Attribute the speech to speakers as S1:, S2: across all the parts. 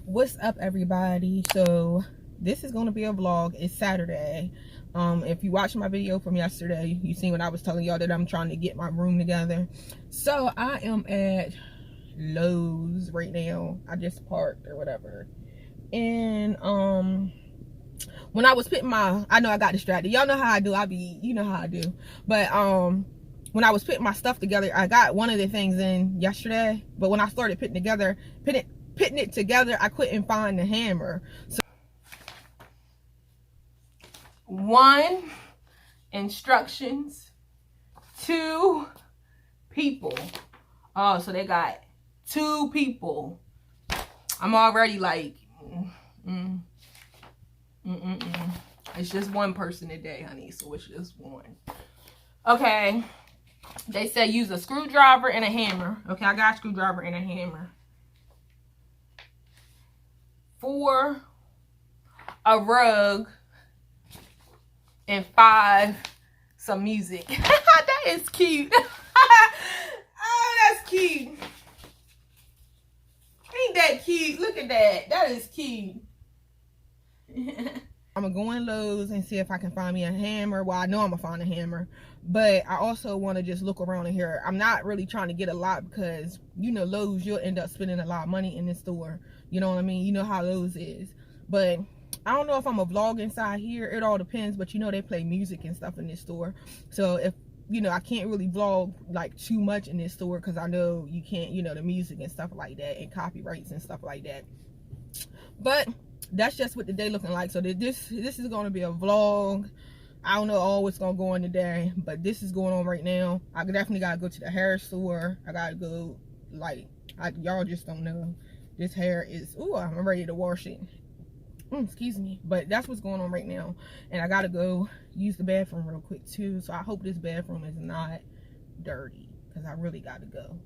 S1: What's up, everybody? So this is going to be a vlog. It's Saturday. If you watched my video from yesterday, you seen when I was telling y'all that I'm trying to get my room together. So I am at Lowe's right now. I just parked or whatever, and when I was putting I know I got distracted. Y'all know how I do. You know how I do. But when I was putting my stuff together, I got one of the things in yesterday, but when I started putting it together, I couldn't find the hammer. So 1, instructions. 2, people. Oh, so they got 2 people. I'm already like, it's just 1 person a day, honey, so it's just 1. Okay, they said use a screwdriver and a hammer. Okay, I got a screwdriver and a hammer. 4, a rug, and 5, some music. That is cute. Oh, that's cute. Ain't that cute? Look at that. That is cute. I'm gonna go in Lowe's and see if I can find me a hammer. Well, I know I'm gonna find a hammer, but I also want to just look around in here. I'm not really trying to get a lot because, you know, Lowe's, you'll end up spending a lot of money in this store. You know what I mean? You know how Lowe's is. But I don't know if I'm a vlog inside here. It all depends. But you know, they play music and stuff in this store. So if, you know, I can't really vlog like too much in this store because I know you can't, you know, the music and stuff like that and copyrights and stuff like that. But that's just what the day looking like. So this is going to be a vlog. I don't know all what's going to go on today, but this is going on right now. I definitely got to go to the hair store. I got to go, like, y'all just don't know. This hair is, ooh, I'm ready to wash it. Excuse me. But that's what's going on right now. And I got to go use the bathroom real quick too. So I hope this bathroom is not dirty because I really got to go.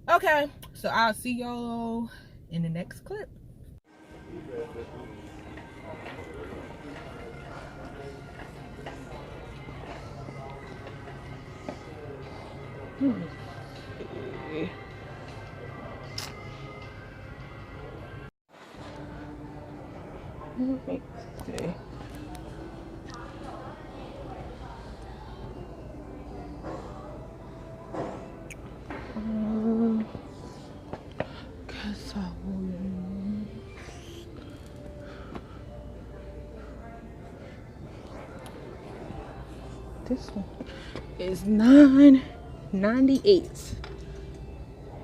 S1: Okay, so I'll see y'all in the next clip. Let me see. This one is $9.98.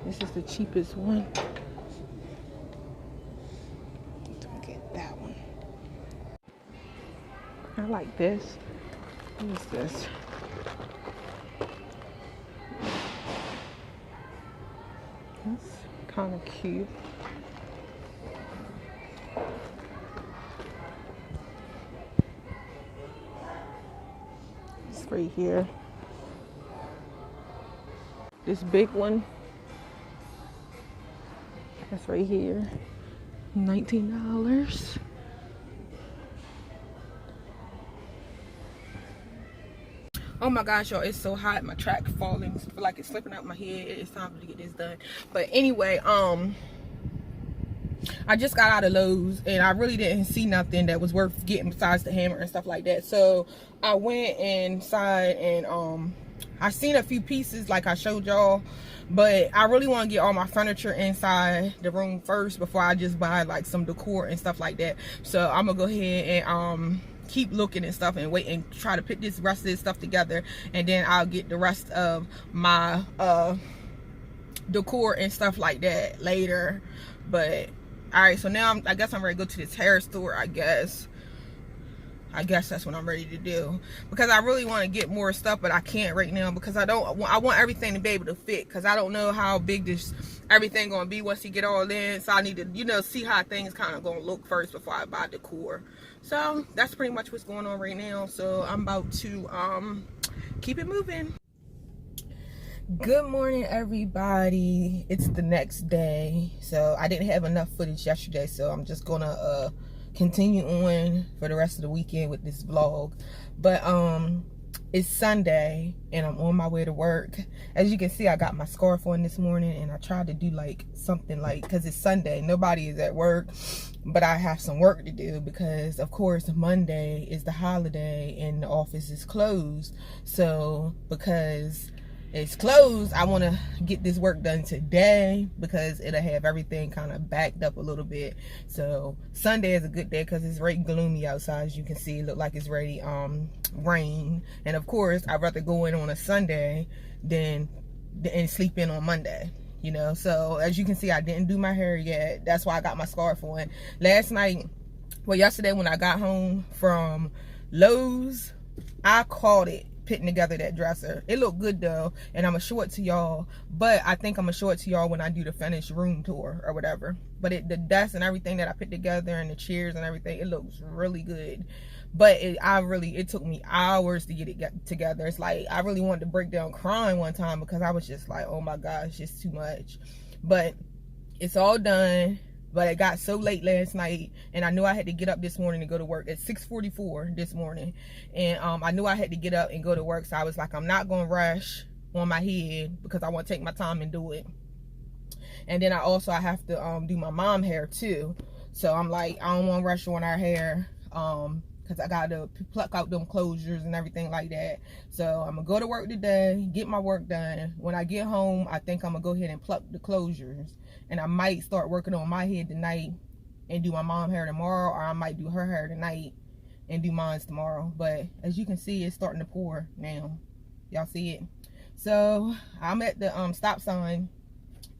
S1: This is the cheapest one. Let's get that one. I like this. What is this? That's kind of cute. It's right here. This big one. That's right here. $19. Oh my gosh, y'all, it's so hot. My track falling. I feel like it's slipping out my head. It's time to get this done. But anyway, I just got out of Lowe's and I really didn't see nothing that was worth getting besides the hammer and stuff like that. So I went inside and I seen a few pieces like I showed y'all, but I really want to get all my furniture inside the room first before I just buy like some decor and stuff like that. So I'm gonna go ahead and keep looking and stuff and wait and try to put this rest of this stuff together, and then I'll get the rest of my decor and stuff like that later. But all right, so now I guess I'm ready to go to this hair store. I guess that's what I'm ready to do, because I really want to get more stuff, but I can't right now because I want everything to be able to fit, because I don't know how big this everything gonna be once you get all in. So I need to, you know, see how things kind of gonna look first before I buy decor. So that's pretty much what's going on right now. So I'm about to keep it moving. Good morning, everybody. It's the next day. So I didn't have enough footage yesterday, so I'm just gonna continue on for the rest of the weekend with this vlog. But It's Sunday and I'm on my way to work. As you can see, I got my scarf on this morning, and I tried to do like something like, because it's Sunday, nobody is at work, but I have some work to do because of course Monday is the holiday and the office is closed. So because it's closed, I want to get this work done today because it'll have everything kind of backed up a little bit. So Sunday is a good day because it's very gloomy outside. As you can see, it look like it's ready rain, and of course I'd rather go in on a Sunday than and sleep in on Monday, you know. So as you can see, I didn't do my hair yet. That's why I got my scarf on. Yesterday when I got home from Lowe's, I caught it putting together that dresser. It looked good though, and I'm gonna show it to y'all, but I think I'm gonna show it to y'all when I do the finished room tour or whatever. But the desk and everything that I put together and the chairs and everything, it looks really good. But it took me hours to get it together. It's like I really wanted to break down crying one time because I was just like, oh my gosh, it's too much. But it's all done. But it got so late last night, and I knew I had to get up this morning to go to work at 6:44 this morning. And I knew I had to get up and go to work, so I was like, I'm not going to rush on my head because I want to take my time and do it. And then I have to do my mom hair too. So I'm like, I don't want to rush on our hair because I got to pluck out them closures and everything like that. So I'm going to go to work today, get my work done. When I get home, I think I'm going to go ahead and pluck the closures. And I might start working on my head tonight and do my mom hair tomorrow, or I might do her hair tonight and do mine tomorrow. But as you can see, it's starting to pour now. Y'all see it? So I'm at the stop sign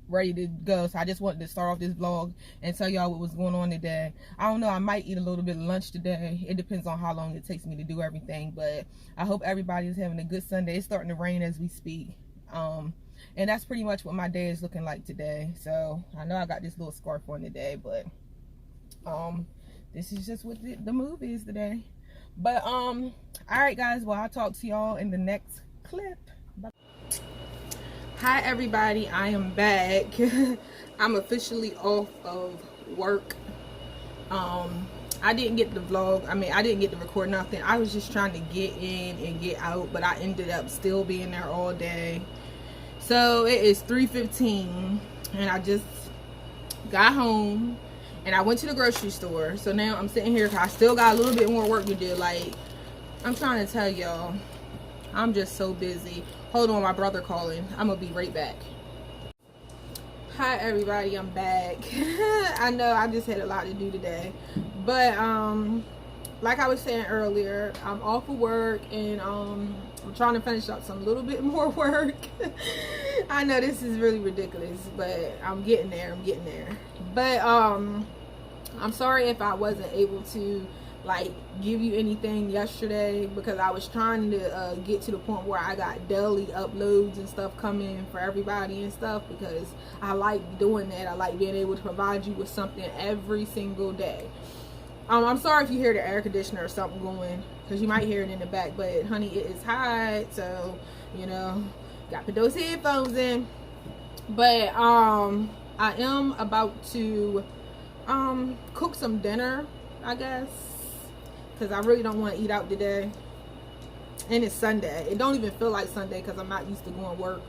S1: ready to go. So I just wanted to start off this vlog and tell y'all what was going on today. I don't know, I might eat a little bit of lunch today. It depends on how long it takes me to do everything, but I hope everybody's having a good Sunday. It's starting to rain as we speak. And that's pretty much what my day is looking like today. So I know I got this little scarf on today, but this is just what the move is today. But all right guys, well, I'll talk to y'all in the next clip. Bye. Hi everybody, I am back. I'm officially off of work. I didn't get the vlog, I didn't get to record nothing. I was just trying to get in and get out, but I ended up still being there all day. So it is 3:15 and I just got home and I went to the grocery store. So now I'm sitting here because I still got a little bit more work to do. Like, I'm trying to tell y'all, I'm just so busy. Hold on, my brother calling. I'm gonna be right back. Hi everybody, I'm back. I know I just had a lot to do today, but like I was saying earlier, I'm off of work and I'm trying to finish up some little bit more work. I know this is really ridiculous, but I'm getting there. But I'm sorry if I wasn't able to like give you anything yesterday because I was trying to get to the point where I got daily uploads and stuff coming for everybody and stuff, because I like doing that. I like being able to provide you with something every single day. I'm sorry if you hear the air conditioner or something going, because you might hear it in the back, but honey, it is hot, so you know, got to put those headphones in. But I am about to cook some dinner, I guess, because I really don't want to eat out today, and it's Sunday. It don't even feel like Sunday because I'm not used to going to work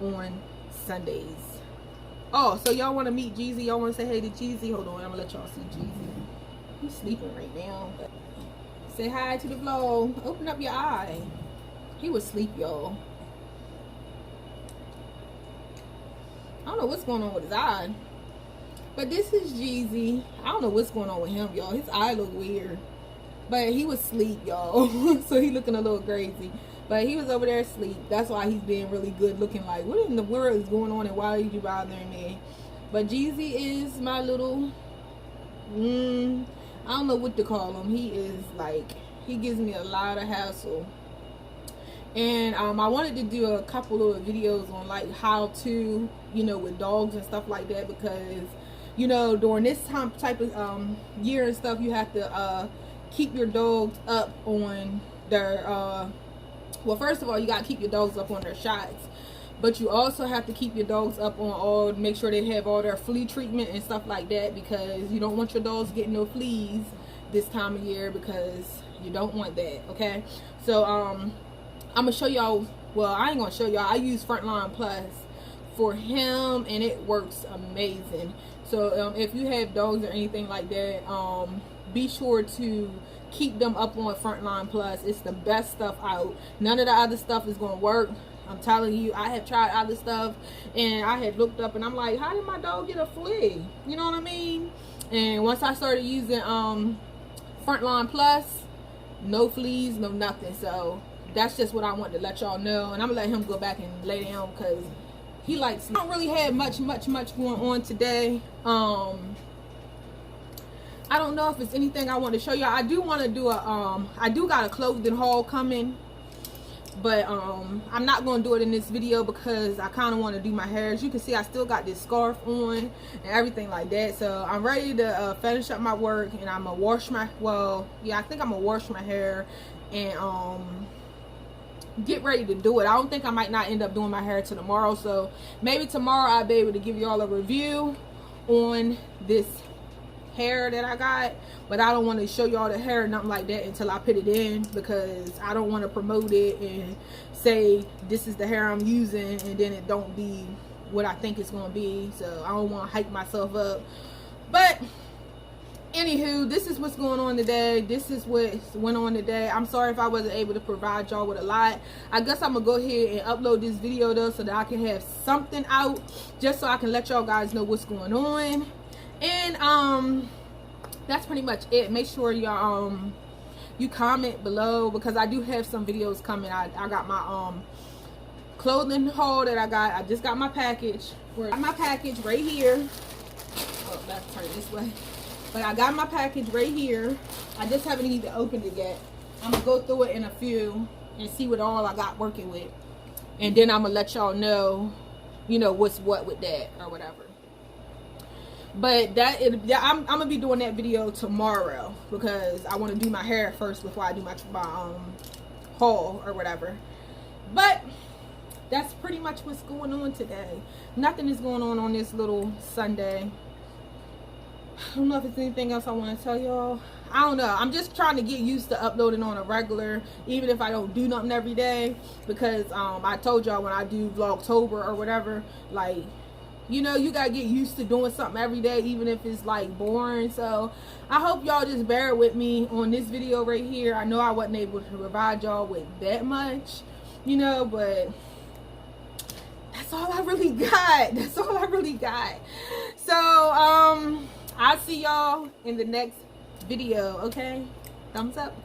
S1: on Sundays. Oh, so y'all want to meet Jeezy? Y'all want to say hey to Jeezy? Hold on, I'm gonna let y'all see Jeezy. He's sleeping right now. But say hi to the vlog. Open up your eye. He was asleep, y'all. I don't know what's going on with his eye, but this is Jeezy. I don't know what's going on with him, y'all. His eye look weird, but he was asleep, y'all. So he looking a little crazy, but he was over there asleep. That's why he's being really good looking. Like, what in the world is going on and why are you bothering me? But Jeezy is my little I don't know what to call him. He is like, he gives me a lot of hassle. And I wanted to do a couple of videos on like how to, you know, with dogs and stuff like that, because you know, during this type of year and stuff, you have to keep your dogs up on their well, first of all, you got to keep your dogs up on their shots, but you also have to keep your dogs up on make sure they have all their flea treatment and stuff like that, because you don't want your dogs getting no fleas this time of year, because you don't want that. Okay, so I'm gonna show y'all. Well, I ain't gonna show y'all. I use Frontline Plus for him, and it works amazing. So if you have dogs or anything like that, be sure to keep them up on Frontline Plus. It's the best stuff out. None of the other stuff is gonna work. I'm telling you, I have tried other stuff, and I had looked up, and I'm like, how did my dog get a flea? You know what I mean? And once I started using Frontline Plus, no fleas, no nothing. So that's just what I wanted to let y'all know. And I'm gonna let him go back and lay down because he likes. I don't really have much going on today. I don't know if it's anything I want to show y'all. I do want to do a I do got a clothing haul coming, but I'm not going to do it in this video because I kind of want to do my hair. As you can see, I still got this scarf on and everything like that. So I'm ready to finish up my work, and I'm gonna wash my, well, yeah, I think I'm gonna wash my hair and get ready to do it. I don't think I might not end up doing my hair till tomorrow, so maybe tomorrow I'll be able to give y'all a review on this hair that I got, but I don't want to show y'all the hair or nothing like that until I put it in, because I don't want to promote it and say this is the hair I'm using and then it don't be what I think it's going to be. So I don't want to hype myself up. But anywho, this is what's going on today. This is what went on today. I'm sorry if I wasn't able to provide y'all with a lot. I guess I'm gonna go ahead and upload this video though, so that I can have something out, just so I can let y'all guys know what's going on. And that's pretty much it. Make sure y'all you comment below, because I do have some videos coming. I got my clothing haul that I got. I just got my package. I got my package right here. Oh, let's turn this way. But I got my package right here. I just haven't even opened it yet. I'm gonna go through it in a few and see what all I got working with, and then I'm gonna let y'all know, you know, what's what with that or whatever. But I'm gonna be doing that video tomorrow, because I want to do my hair first before I do my haul or whatever. But that's pretty much what's going on today. Nothing is going on this little Sunday. I don't know if there's anything else I want to tell y'all. I don't know. I'm just trying to get used to uploading on a regular, even if I don't do nothing every day, because I told y'all when I do Vlogtober or whatever, like, you know, you gotta get used to doing something every day, even if it's like boring. So I hope y'all just bear with me on this video right here. I know I wasn't able to provide y'all with that much, you know, but that's all I really got. That's all I really got. So I'll see y'all in the next video. Okay, thumbs up.